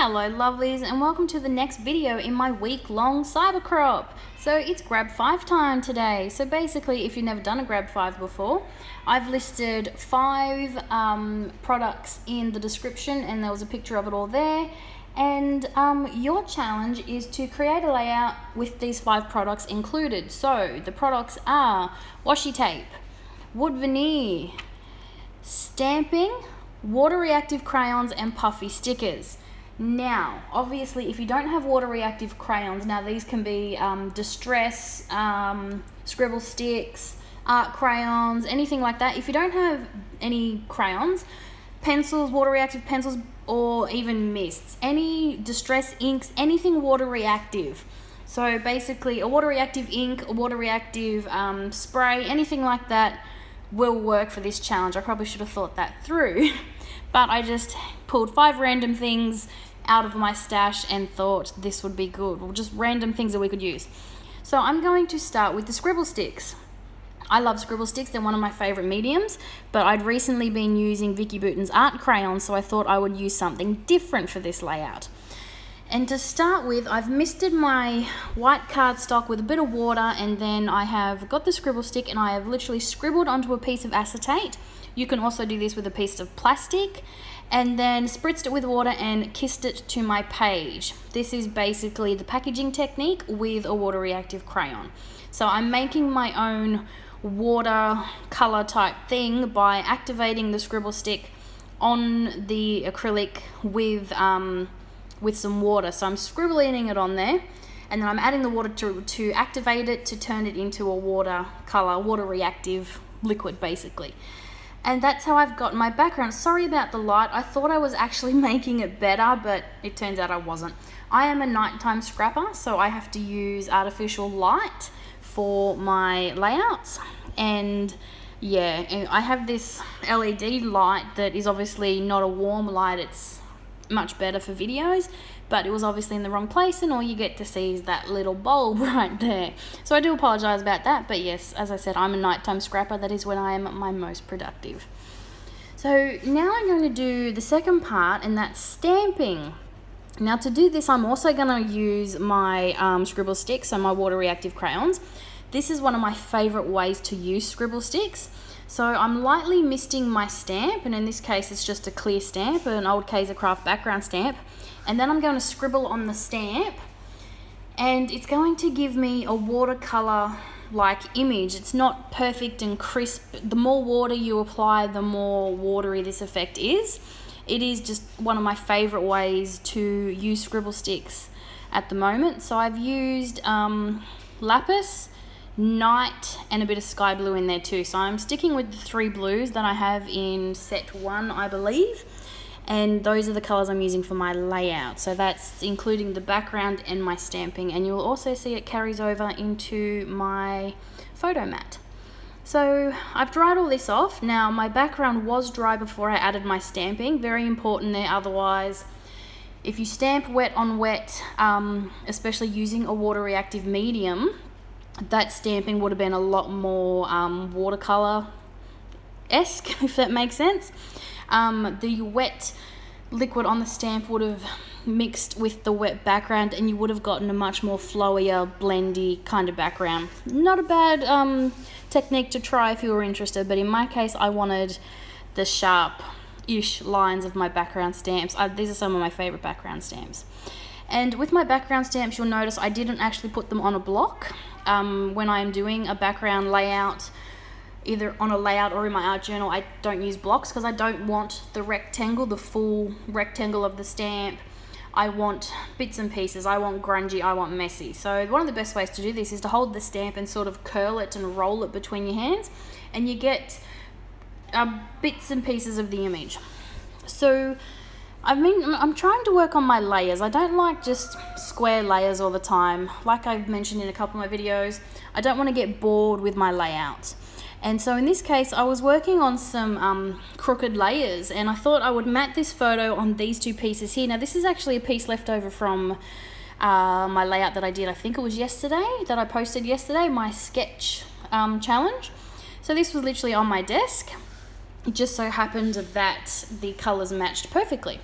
Hello lovelies, and welcome to the next video in my week-long cyber crop. So it's grab 5 time today. So basically, if you've never done a grab 5 before, I've listed 5 products in the description and there was a picture of it all there. And your challenge is to create a layout with these 5 products included. So the products are washi tape, wood veneer, stamping, water reactive crayons and puffy stickers. Now obviously if you don't have water reactive crayons, now these can be distress, scribble sticks, art crayons, anything like that. If you don't have any crayons, pencils, water reactive pencils, or even mists, any distress inks, anything water reactive. So basically a water reactive ink, a water reactive spray, anything like that will work for this challenge. I probably should have thought that through. But I just pulled 5 random things out of my stash and thought this would be good. Well, just random things that we could use. So I'm going to start with the scribble sticks. I love scribble sticks, they're one of my favourite mediums, but I'd recently been using Vicky Bouton's art crayons, so I thought I would use something different for this layout. And to start with, I've misted my white cardstock with a bit of water, and then I have got the scribble stick and I have literally scribbled onto a piece of acetate. You can also do this with a piece of plastic, and then spritzed it with water and kissed it to my page. This is basically the packaging technique with a water reactive crayon. So I'm making my own water color type thing by activating the scribble stick on the acrylic with some water. So I'm scribbling it on there, and then I'm adding the water to activate it, to turn it into a water color, water reactive liquid basically. And that's how I've got my background. Sorry about the light. I thought I was actually making it better, but it turns out I wasn't. I am a nighttime scrapper, so I have to use artificial light for my layouts. And yeah, I have this LED light that is obviously not a warm light. It's much better for videos, but it was obviously in the wrong place, and all you get to see is that little bulb right there. So I do apologize about that, but yes, as I said, I'm a nighttime scrapper. That is when I am my most productive. So now I'm going to do the second part, and that's stamping. Now to do this, I'm also going to use my scribble sticks, so my water reactive crayons. This is one of my favorite ways to use scribble sticks. So I'm lightly misting my stamp, and in this case it's just a clear stamp, an old Kaiser Craft background stamp, and then I'm going to scribble on the stamp, and it's going to give me a watercolor like image. It's not perfect and crisp. The more water you apply, the more watery this effect is. It is just one of my favorite ways to use scribble sticks at the moment. So I've used lapis, night, and a bit of sky blue in there too. So I'm sticking with the 3 blues that I have in set 1, I believe, and those are the colors I'm using for my layout. So that's including the background and my stamping, and you'll also see it carries over into my photo mat. So I've dried all this off. Now my background was dry before I added my stamping, very important there. Otherwise, if you stamp wet on wet, especially using a water reactive medium, that stamping would have been a lot more watercolor-esque, if that makes sense. The wet liquid on the stamp would have mixed with the wet background, and you would have gotten a much more flowier, blendy kind of background. Not a bad technique to try if you were interested, but in my case I wanted the sharp-ish lines of my background stamps. These are some of my favorite background stamps. And with my background stamps, you'll notice I didn't actually put them on a block. When I'm doing a background layout, either on a layout or in my art journal, I don't use blocks because I don't want the rectangle, the full rectangle of the stamp. I want bits and pieces. I want grungy, I want messy. So one of the best ways to do this is to hold the stamp and sort of curl it and roll it between your hands, and you get bits and pieces of the image. So I'm trying to work on my layers. I don't like just square layers all the time. Like I've mentioned in a couple of my videos, I don't want to get bored with my layouts. And so in this case, I was working on some crooked layers, and I thought I would mat this photo on these 2 pieces here. Now this is actually a piece left over from my layout that I did, I think it was yesterday, that I posted yesterday, my sketch challenge. So this was literally on my desk. It just so happened that the colors matched perfectly.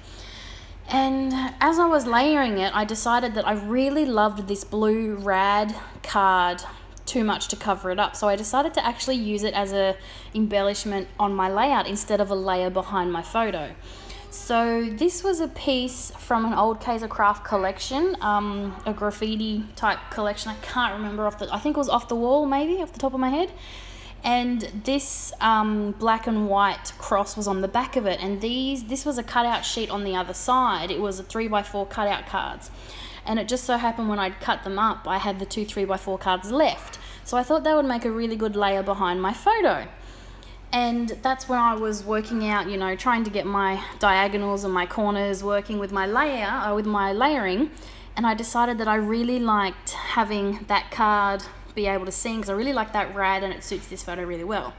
And as I was layering it, I decided that I really loved this blue rad card too much to cover it up. So I decided to actually use it as a embellishment on my layout instead of a layer behind my photo. So this was a piece from an old Kaiser Craft collection, a graffiti type collection. I can't remember I think it was Off the Wall, maybe, off the top of my head. And this black and white cross was on the back of it, and this was a cutout sheet on the other side. It was a 3x4 cutout cards, and it just so happened when I'd cut them up, I had the 2 3x4 cards left. So I thought that would make a really good layer behind my photo. And that's when I was working out, you know, trying to get my diagonals and my corners working with my layering, and I decided that I really liked having that card be able to sing, because I really like that rad and it suits this photo really well.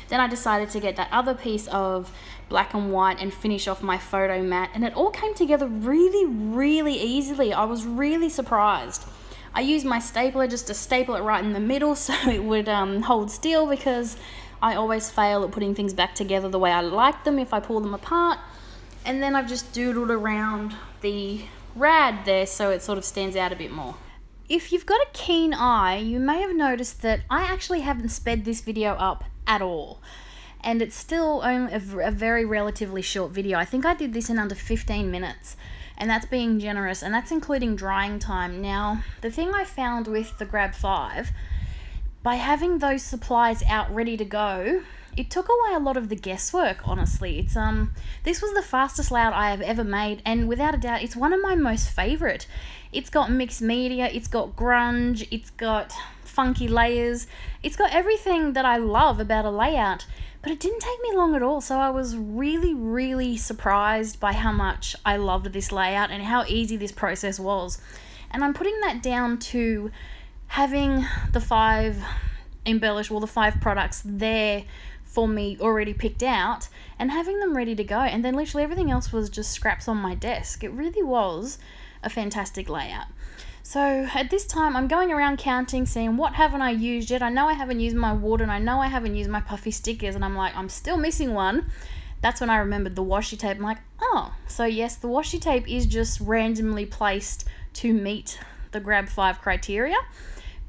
Then I decided to get that other piece of black and white and finish off my photo mat, and it all came together really easily. I was really surprised. I used my stapler just to staple it right in the middle so it would hold still, because I always fail at putting things back together the way I like them if I pull them apart. And then I've just doodled around the rad there so it sort of stands out a bit more. If you've got a keen eye, you may have noticed that I actually haven't sped this video up at all. And it's still only a very relatively short video. I think I did this in under 15 minutes. And that's being generous, and that's including drying time. Now, the thing I found with the Grab 5, by having those supplies out ready to go, it took away a lot of the guesswork, honestly. This was the fastest layout I have ever made, and without a doubt, it's one of my most favorite. It's got mixed media, it's got grunge, it's got funky layers, it's got everything that I love about a layout, but it didn't take me long at all. So I was really surprised by how much I loved this layout and how easy this process was. And I'm putting that down to having the 5 products there for me already picked out and having them ready to go, and then literally everything else was just scraps on my desk. It really was a fantastic layout. So at this time I'm going around counting, seeing what haven't I used yet. I know I haven't used my wood, and I know I haven't used my puffy stickers, and I'm like, I'm still missing one. That's when I remembered the washi tape. I'm like, oh, so yes, the washi tape is just randomly placed to meet the Grab 5 criteria.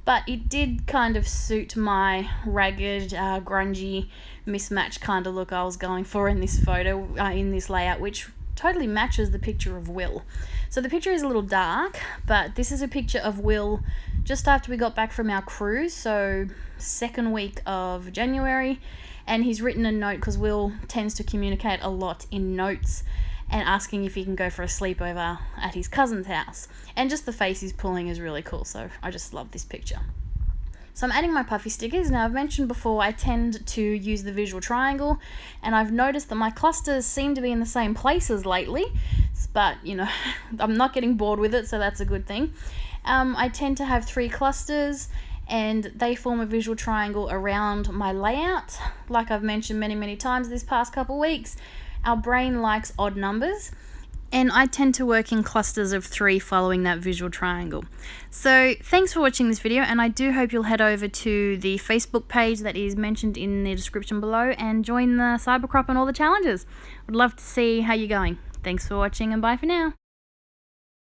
But it did kind of suit my ragged, grungy, mismatched kind of look I was going for in this photo, in this layout, which totally matches the picture of Will. So the picture is a little dark, but this is a picture of Will just after we got back from our cruise, so 2nd week of January, and he's written a note, because Will tends to communicate a lot in notes, and asking if he can go for a sleepover at his cousin's house. And just the face he's pulling is really cool, so I just love this picture. So I'm adding my puffy stickers. Now, I've mentioned before I tend to use the visual triangle, and I've noticed that my clusters seem to be in the same places lately, but you know, I'm not getting bored with it, so that's a good thing. I tend to have 3 clusters, and they form a visual triangle around my layout. Like I've mentioned many times this past couple weeks, our brain likes odd numbers, and I tend to work in clusters of 3 following that visual triangle. So thanks for watching this video, and I do hope you'll head over to the Facebook page that is mentioned in the description below and join the Cybercrop and all the challenges. Would love to see how you're going. Thanks for watching, and bye for now.